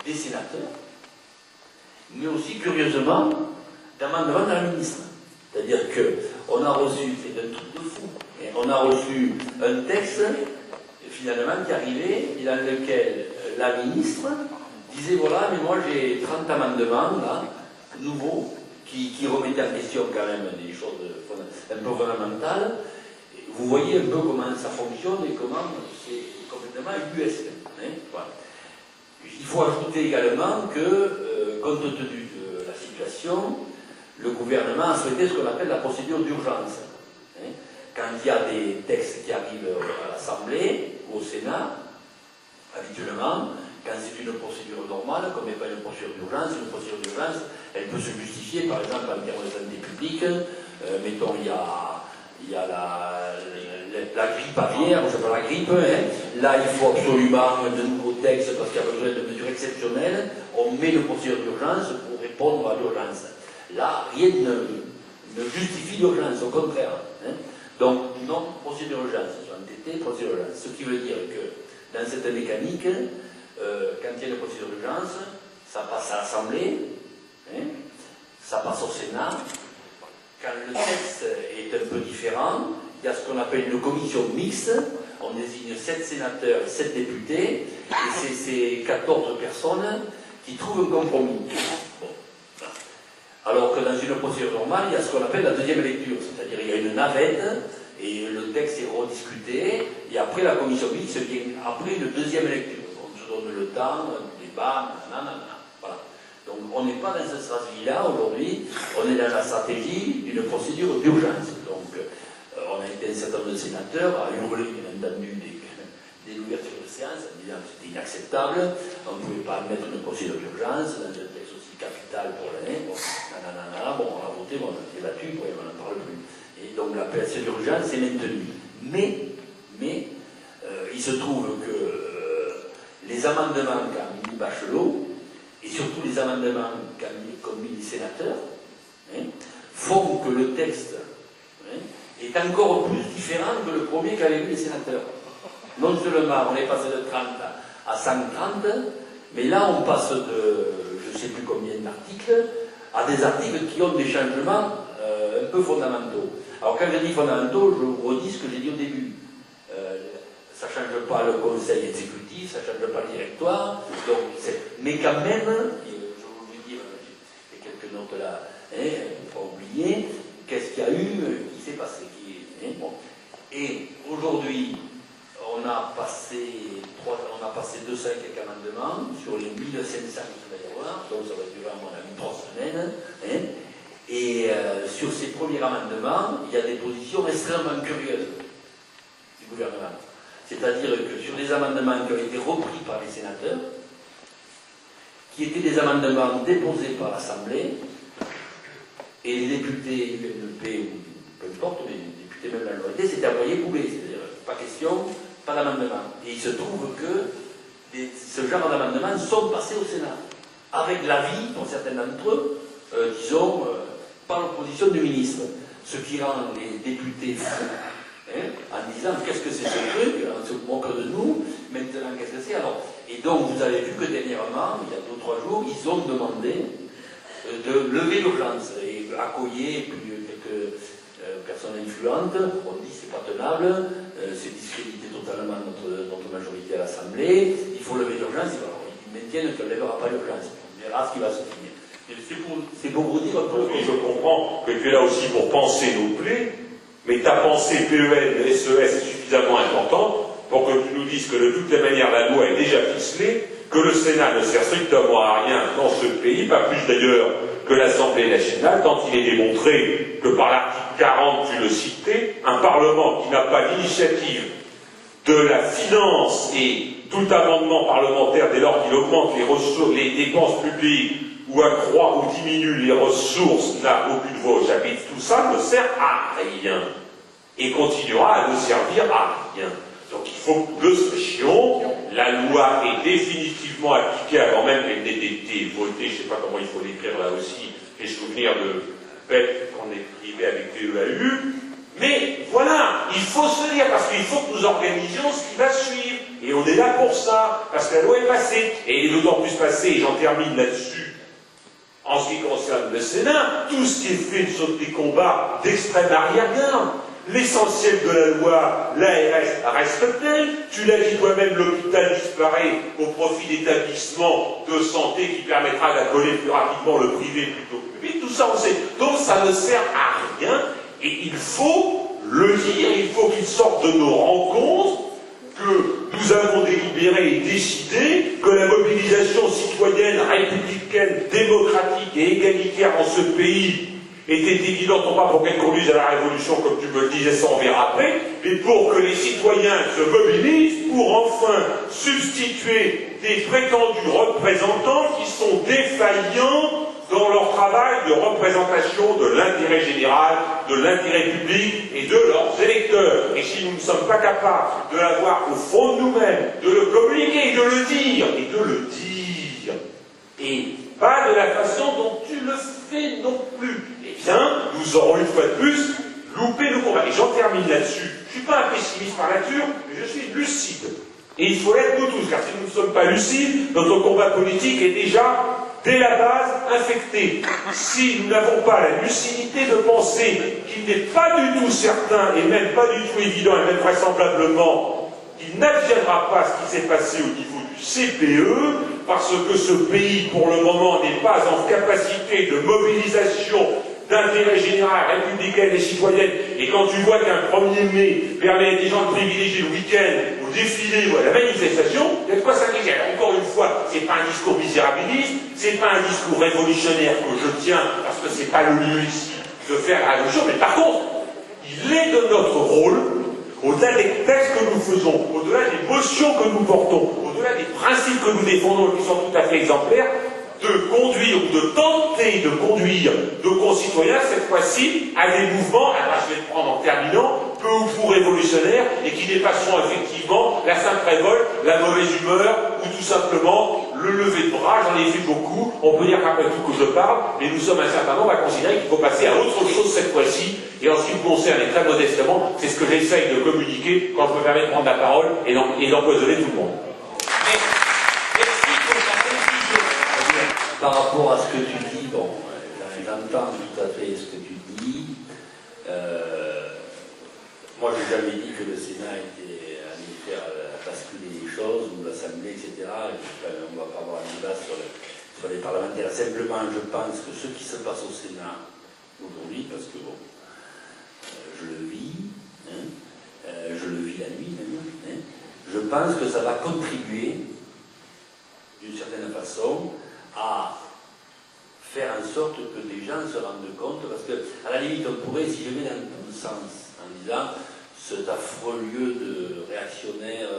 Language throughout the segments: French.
des sénateurs, mais aussi, curieusement, d'amendements dans la ministre. C'est-à-dire qu'on a reçu, c'est un truc de fou, on a reçu un texte, finalement, qui arrivait, et dans lequel la ministre disait, voilà, mais moi j'ai 30 amendements, là, nouveaux, qui remettaient en question quand même des choses un peu fondamentales. Vous voyez un peu comment ça fonctionne et comment c'est complètement ubuesque. Voilà. Il faut ajouter également que, compte tenu de la situation, le gouvernement a souhaité ce qu'on appelle la procédure d'urgence. Quand il y a des textes qui arrivent à l'Assemblée ou au Sénat, habituellement, quand c'est une procédure normale, comme n'est pas une procédure d'urgence, elle peut se justifier, par exemple, en termes de santé publique. Mettons, il y a la grippe aviaire, je sais pas la grippe, là il faut absolument de nouveaux textes parce qu'il y a besoin de mesures exceptionnelles, on met une procédure d'urgence pour répondre à l'urgence. Là, rien ne justifie l'urgence, au contraire. Donc, non, procédure d'urgence, entêté, procédure d'urgence. Ce qui veut dire que dans cette mécanique, quand il y a une procédure d'urgence, ça passe à l'Assemblée, ça passe au Sénat. Quand le texte est un peu différent, il y a ce qu'on appelle une commission mixte, on désigne 7 sénateurs et 7 députés, et c'est ces 14 personnes qui trouvent un compromis. Bon. Alors que dans une procédure normale, il y a ce qu'on appelle la deuxième lecture, c'est-à-dire il y a une navette, et le texte est rediscuté, et après la commission mixte vient après une deuxième lecture. On se donne le temps, le débat, nanana. Voilà. Donc on n'est pas dans cette stratégie-là aujourd'hui, on est dans la stratégie d'une procédure d'urgence. Donc on a été un certain nombre de sénateurs à hurler, bien entendu, dès l'ouverture de séance, en disant que c'était inacceptable, on ne pouvait pas mettre une procédure d'urgence dans un texte aussi capital pour l'année. Bon, on a voté, on a débattu, on n'en parle plus. Et donc l'appellation d'urgence est maintenue. Mais il se trouve que les amendements qu'a mis Bachelot, et surtout les amendements qu'ont mis les sénateurs, font que le texte est encore plus différent que le premier qu'avaient vu les sénateurs. Non seulement on est passé de 30 à 130, mais là on passe de je ne sais plus combien d'articles à des articles qui ont des changements un peu fondamentaux. Alors quand je dis fondamentaux, je vous redis ce que j'ai dit au début. Ça ne change pas le conseil exécutif, ça ne change pas le directoire, mais quand même, je vais vous dire, j'ai quelques notes là, il ne faut pas oublier, qu'est-ce qu'il y a eu, qui s'est passé. Bon. Et aujourd'hui, on a passé 200 et quelques amendements sur les 1500 qu'il va y avoir, donc ça va durer à mon avis 3 semaines. Et sur ces premiers amendements, il y a des positions extrêmement curieuses du gouvernement. C'est-à-dire que sur les amendements qui ont été repris par les sénateurs, qui étaient des amendements déposés par l'Assemblée, et les députés UMP, ou peu importe, mais les députés même de la majorité, s'étaient envoyés bouler. C'est-à-dire, pas question, pas d'amendement. Et il se trouve que ce genre d'amendements sont passés au Sénat, avec l'avis, pour certains d'entre eux, disons, par l'opposition du ministre. Ce qui rend les députés fous. En disant qu'est-ce que c'est ce truc, on se moque de nous, maintenant qu'est-ce que c'est alors. Et donc vous avez vu que dernièrement, il y a 2 ou 3 jours, ils ont demandé de lever l'urgence. Et Accoyer et puis quelques personnes influentes ont dit c'est pas tenable, c'est discréditer totalement notre majorité à l'Assemblée, il faut lever l'urgence, ils maintiennent qu'on ne lèvera pas l'urgence. On verra ce qui va se finir. C'est pour vous dire un peu. Je comprends que tu es là aussi pour penser nos plaies. Mais ta pensée PEN, SES est suffisamment importante pour que tu nous dises que de toutes les manières la loi est déjà ficelée, que le Sénat ne sert strictement à rien dans ce pays, pas plus d'ailleurs que l'Assemblée nationale, tant il est démontré que par l'article 40, tu le citais, un Parlement qui n'a pas d'initiative de la finance et tout amendement parlementaire dès lors qu'il augmente les ressources, les dépenses publiques ou accroît ou diminue les ressources, n'a aucune voix au chapitre, tout ça ne sert à rien. Et continuera à ne servir à rien. Donc il faut que nous sachions, la loi est définitivement appliquée avant même qu'elle n'ait été votée, je ne sais pas comment il faut l'écrire là aussi, les souvenirs de bêtes qu'on écrivait avec PEAU, mais voilà, il faut se dire, parce qu'il faut que nous organisions ce qui va suivre. Et on est là pour ça, parce que la loi est passée. Et elle est d'autant plus passée, et j'en termine là-dessus, en ce qui concerne le Sénat, tout ce qui est fait sont des combats d'extrême arrière-garde. L'essentiel de la loi, l'ARS, reste tel. Tu l'as dit toi-même, l'hôpital disparaît au profit d'établissements de santé qui permettra d'accoler plus rapidement le privé plutôt que le public. Tout ça, on sait. Donc ça ne sert à rien. Et il faut le dire, il faut qu'il sorte de nos rencontres que nous avons délibéré et décidé que la mobilisation citoyenne, républicaine, démocratique et égalitaire dans ce pays était évidente, non pas pour qu'elle conduise à la révolution, comme tu me le disais, ça on verra après, mais pour que les citoyens se mobilisent pour enfin substituer des prétendus représentants qui sont défaillants dans leur travail de représentation de l'intérêt général, de l'intérêt public et de leurs électeurs. Et si nous ne sommes pas capables de l'avoir au fond de nous-mêmes, de le communiquer et de le dire, et pas de la façon dont tu le fais non plus, eh bien, nous aurons une fois de plus loupé le combat. Et j'en termine là-dessus. Je ne suis pas un pessimiste par nature, mais je suis lucide. Et il faut l'être nous tous, car si nous ne sommes pas lucides, notre combat politique est déjà, dès la base, infecté. Si nous n'avons pas la lucidité de penser qu'il n'est pas du tout certain, et même pas du tout évident, et même vraisemblablement, qu'il n'adviendra pas ce qui s'est passé au niveau du CPE, parce que ce pays, pour le moment, n'est pas en capacité de mobilisation d'intérêt général, républicain et citoyenne, et quand tu vois qu'un 1er mai permet à des gens de privilégier le week-end, au défilé ou à la manifestation, il y a de quoi s'inquiéter. Alors encore une fois, c'est pas un discours misérabiliste, c'est pas un discours révolutionnaire que je tiens, parce que c'est pas le lieu ici de faire la révolution, mais par contre, il est de notre rôle, au-delà des textes que nous faisons, au-delà des motions que nous portons, au-delà des principes que nous défendons et qui sont tout à fait exemplaires, de conduire ou de tenter de conduire nos concitoyens, cette fois-ci, à des mouvements, alors je vais le prendre en terminant, peu ou prou révolutionnaires, et qui dépasseront effectivement la simple révolte, la mauvaise humeur, ou tout simplement le lever de bras. J'en ai vu beaucoup, on peut dire qu'après tout que je parle, mais nous sommes un certain nombre à considérer qu'il faut passer à autre chose cette fois-ci, et en ce qui me concerne, et très modestement, c'est ce que j'essaye de communiquer quand je me permets de prendre la parole et d'empoisonner tout le monde. Par rapport à ce que tu dis, bon, j'entends tout à fait ce que tu dis. Moi, je n'ai jamais dit que le Sénat allait faire basculer les choses, ou l'Assemblée, etc. On ne va pas avoir un débat sur les parlementaires. Simplement, je pense que ce qui se passe au Sénat aujourd'hui, parce que bon, je le vis, je le vis la nuit même, je pense que ça va contribuer, d'une certaine façon, à faire en sorte que des gens se rendent compte, parce que, à la limite, on pourrait, si je mets dans ton sens, en disant, cet affreux lieu de réactionnaires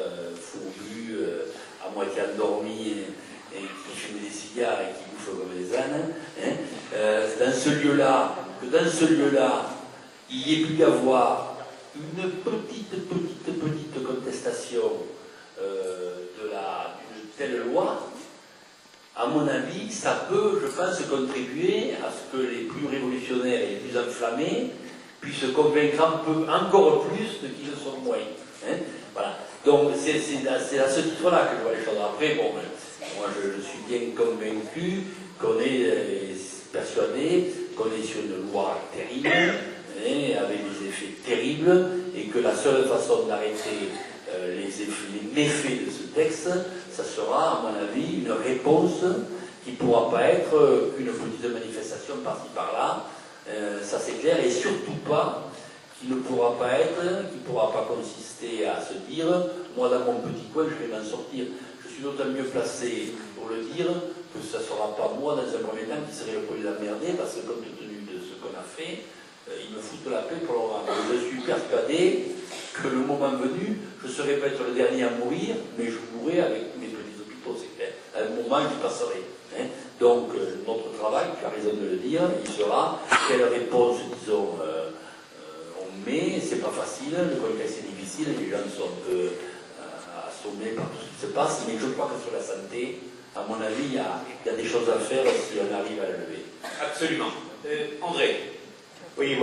fourbus, à moitié endormis, et qui fument des cigares et qui bouffent comme des ânes, dans ce lieu-là, il n'y ait plus qu'à voir une petite contestation d'une telle loi. À mon avis, ça peut, je pense, contribuer à ce que les plus révolutionnaires et les plus enflammés puissent convaincre encore plus de qui le sont moins. Voilà. Donc, c'est à ce titre-là que je vois les choses. Après, bon, moi, je suis bien convaincu qu'on est persuadé qu'on est sur une loi terrible, avec des effets terribles, et que la seule façon d'arrêter les méfaits de ce texte, ça sera, à mon avis, une réponse qui ne pourra pas être qu'une petite manifestation par-ci par-là, ça c'est clair, et surtout pas, qui ne pourra pas consister à se dire, moi dans mon petit coin je vais m'en sortir. Je suis d'autant mieux placé pour le dire que ça ne sera pas moi dans un premier temps qui serait le premier d'emmerder, parce que compte tenu de ce qu'on a fait, ils me foutent la paix pour le moment. Je suis persuadé que le moment venu, je serai peut-être le dernier à mourir, mais je mourrai avec mes petits hôpitaux, c'est clair. À un moment, j'y passerai. Donc, notre travail, tu as raison de le dire, il sera quelle réponse, disons, on met. C'est pas facile, le contexte est difficile, les gens sont assommés par tout ce qui se passe, mais je crois que sur la santé, à mon avis, il y a des choses à faire si on arrive à la lever. Absolument. André. Oui,